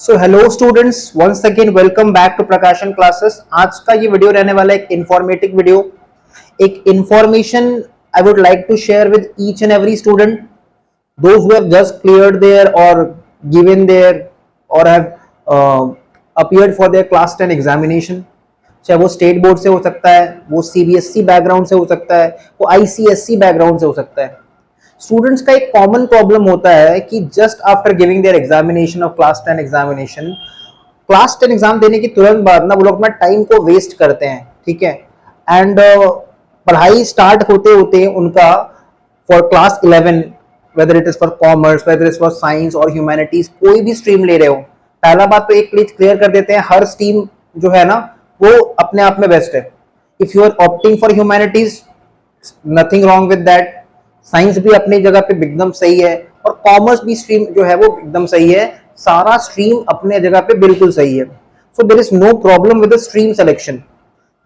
So hello students, once again welcome back to Prakashan classes. आज का ये वीडियो रहने वाला है एक इंफॉर्मेटिव वीडियो। एक information I would like to share with each and every student, those who have just cleared their or given their or have appeared for their class 10 examination. चाहे वो स्टेट बोर्ड से हो सकता है, वो CBSE background से हो सकता है, वो आईसीएसई बैकग्राउंड से हो सकता है। स्टूडेंट्स का एक कॉमन प्रॉब्लम होता है कि just after giving their examination of class 10 examination, class 10 exam देने की तुरंत बाद ना वो लोग अपना टाइम को वेस्ट करते हैं, ठीक है। एंड पढ़ाई स्टार्ट होते होते उनका for class 11, whether it is for commerce, whether is for science और ह्यूमैनिटीज, कोई भी स्ट्रीम ले रहे हो, पहला बात तो एक प्लीज क्लियर कर देते हैं, हर स्ट्रीम जो है ना वो अपने आप में बेस्ट है। If you are opting for humanities, nothing wrong with that. Science भी अपनी जगह पे एकदम सही है और कॉमर्स भी स्ट्रीम जो है वो एकदम सही है। सारा स्ट्रीम अपने जगह पे बिल्कुल सही है। So there is no problem with the stream selection.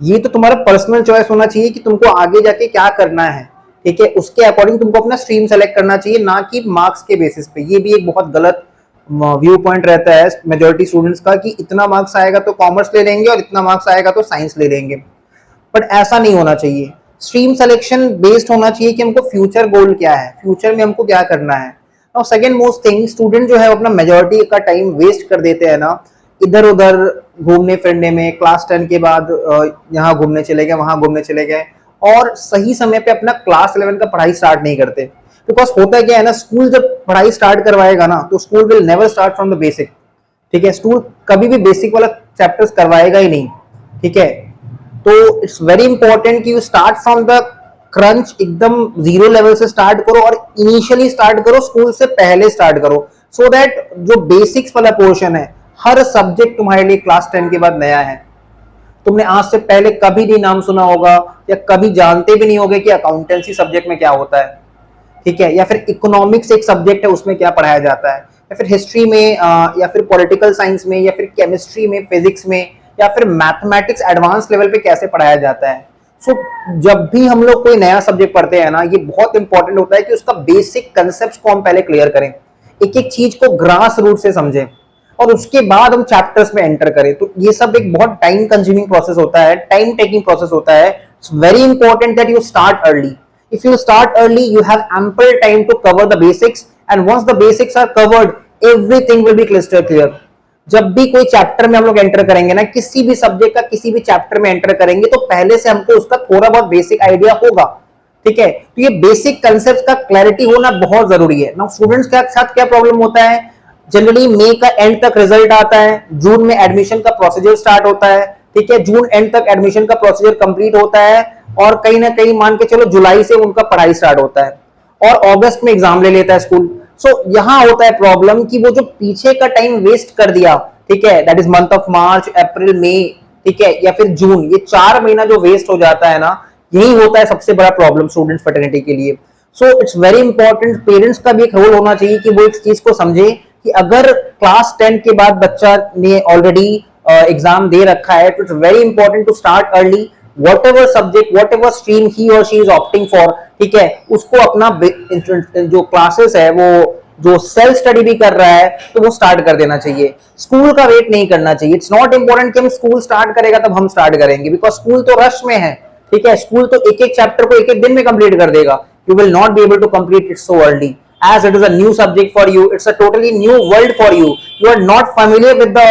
ये तो तुम्हारा पर्सनल चॉइस होना चाहिए कि तुमको आगे जाके क्या करना है, ठीक है। उसके अकॉर्डिंग तुमको अपना स्ट्रीम सेलेक्ट करना चाहिए, ना कि मार्क्स के बेसिस पे। ये भी एक बहुत गलत व्यू पॉइंट रहता है मेजोरिटी स्टूडेंट्स का कि इतना मार्क्स आएगा तो कॉमर्स ले लेंगे और इतना मार्क्स आएगा तो साइंस ले लेंगे, बट ऐसा नहीं होना चाहिए। स्ट्रीम सिलेक्शन बेस्ड होना चाहिए कि हमको फ्यूचर गोल क्या है, फ्यूचर में हमको क्या करना है। और सेकंड मोस्ट थिंग, स्टूडेंट जो है अपना मेजॉरिटी का टाइम वेस्ट कर देते हैं ना इधर उधर घूमने फिरने में। क्लास 10 के बाद यहाँ घूमने चले गए, वहां घूमने चले गए, और सही समय पे अपना क्लास 11 का पढ़ाई स्टार्ट नहीं करते। बिकॉज होता क्या है ना, स्कूल जब पढ़ाई स्टार्ट करवाएगा ना तो school will never start from the basic, ठीक है। स्कूल कभी भी बेसिक वाला चैप्टर्स करवाएगा ही नहीं, ठीक है। तो इट्स वेरी इंपॉर्टेंट कि you start from the crunch, एकदम जीरो लेवल से स्टार्ट करो और इनिशियली स्टार्ट करो, स्कूल से पहले स्टार्ट करो, सो दैट जो बेसिक्स वाला पोर्शन है, हर सब्जेक्ट तुम्हारे लिए क्लास 10 के बाद नया है। तुमने आज से पहले कभी नहीं नाम सुना होगा या कभी जानते भी नहीं होगे कि अकाउंटेंसी सब्जेक्ट में क्या होता है, ठीक है, या फिर इकोनॉमिक्स एक सब्जेक्ट है उसमें क्या पढ़ाया जाता है, या फिर हिस्ट्री में या फिर पॉलिटिकल साइंस में, या फिर केमिस्ट्री में, फिजिक्स में, या फिर मैथमेटिक्स एडवांस लेवल पे कैसे पढ़ाया जाता है। सो जब भी हम लोग कोई नया सब्जेक्ट पढ़ते हैं ना, ये बहुत इंपॉर्टेंट होता है कि उसका बेसिक कंसेप्ट को हम पहले क्लियर करें, एक एक चीज को ग्रास रूट से समझें और उसके बाद हम चैप्टर्स में एंटर करें। तो ये सब एक बहुत टाइम कंज्यूमिंग प्रोसेस होता है, टाइम टेकिंग प्रोसेस होता है। It's very important that you start early. If you start early, you have ample time to cover the basics, and once the basics are covered, everything will be crystal clear. जब भी कोई chapter में हम लोग enter करेंगे ना, किसी भी सब्जेक्ट का किसी भी चैप्टर में एंटर करेंगे तो पहले से हमको उसका थोड़ा बहुत बेसिक आइडिया होगा, ठीक है। तो ये बेसिक कंसेप्ट का क्लैरिटी होना बहुत जरूरी है। नाउ स्टूडेंट्स के साथ क्या प्रॉब्लम होता है, जनरली मई का एंड तक रिजल्ट आता है, जून में एडमिशन का प्रोसीजर स्टार्ट होता है, ठीक है, जून एंड तक एडमिशन का प्रोसीजर कंप्लीट होता है और कहीं ना कहीं मान के चलो जुलाई से उनका पढ़ाई स्टार्ट होता है और अगस्त में एग्जाम ले लेता है स्कूल। सो यहां होता है प्रॉब्लम कि वो जो पीछे का टाइम वेस्ट कर दिया, ठीक है, that is month of March, April, May, ठीक है, या फिर जून, ये 4 महीना जो वेस्ट हो जाता है ना, यही होता है सबसे बड़ा प्रॉब्लम स्टूडेंट्स फैटर्निटी के लिए। So it's very important, parents का भी एक रोल होना चाहिए कि वो इस चीज को समझे कि अगर क्लास 10 के बाद बच्चा ने ऑलरेडी एग्जाम दे रखा है तो it's very important to start early. whatever subject, whatever stream he or she is opting for, ठीक है, उसको अपना जो क्लासेस है, वो जो सेल्फ स्टडी भी कर रहा है तो वो स्टार्ट कर देना चाहिए। स्कूल का वेट नहीं करना चाहिए। इट्स नॉट इंपॉर्टेंट कि हम स्कूल स्टार्ट करेगा तब हम स्टार्ट करेंगे, बिकॉज स्कूल तो रश में है, ठीक है। स्कूल तो एक एक चैप्टर को एक एक दिन में कंप्लीट कर देगा। You will not be able to complete it so early, as it is a new subject for you, it's a totally new world for you. You are not familiar with the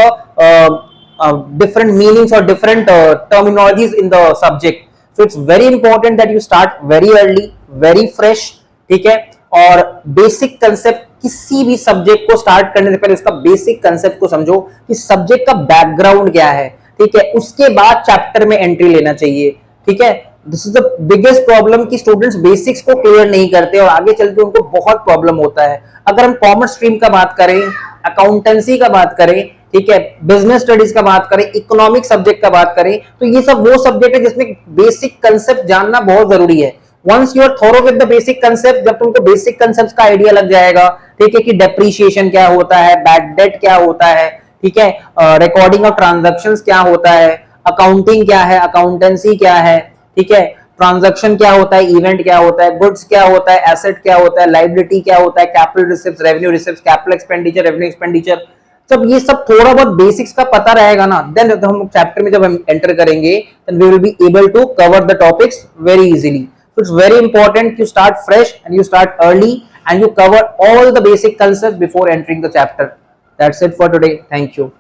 different meanings or different terminologies in the subject. So it's very important that you start very early, very fresh, ठीक है। और basic concept किसी भी subject को start करने से पहले उसका बेसिक कंसेप्ट को समझो कि सब्जेक्ट का बैकग्राउंड क्या है, ठीक है, उसके बाद चैप्टर में एंट्री लेना चाहिए, ठीक है। This is the biggest problem कि स्टूडेंट्स बेसिक्स को क्लियर नहीं करते और आगे चल के उनको बहुत प्रॉब्लम होता है। अगर हम कॉमर्स स्ट्रीम का बात करें, अकाउंटेंसी का बात करें, ठीक है, बिजनेस स्टडीज का बात करें, इकोनॉमिक सब्जेक्ट का बात करें, तो ये सब वो सब्जेक्ट है जिसमें बेसिक कंसेप्ट जानना बहुत जरूरी है। Once you are thorough with the basic concept, जब तुमको बेसिक कंसेप्ट का आइडिया लग जाएगा, ठीक है, कि डेप्रिसिएशन क्या होता है, बैड डेट क्या होता है, ठीक है, रिकॉर्डिंग ऑफ ट्रांजैक्शंस क्या होता है, अकाउंटिंग क्या है, अकाउंटेंसी क्या है, ठीक है, ट्रांजैक्शन क्या होता है, इवेंट क्या होता है, गुड्स क्या होता है, एसेट क्या होता है, लायबिलिटी क्या होता है, capital receipts, revenue receipts, capital expenditure, revenue expenditure, जब ये सब थोड़ा बहुत बेसिक्स का पता रहेगा ना, देन हम चैप्टर में जब हम एंटर करेंगे, then we will be able to cover the topics very easily. So it's very important you start fresh and you start early and you cover all the basic concepts before entering the chapter. That's it for today. Thank you.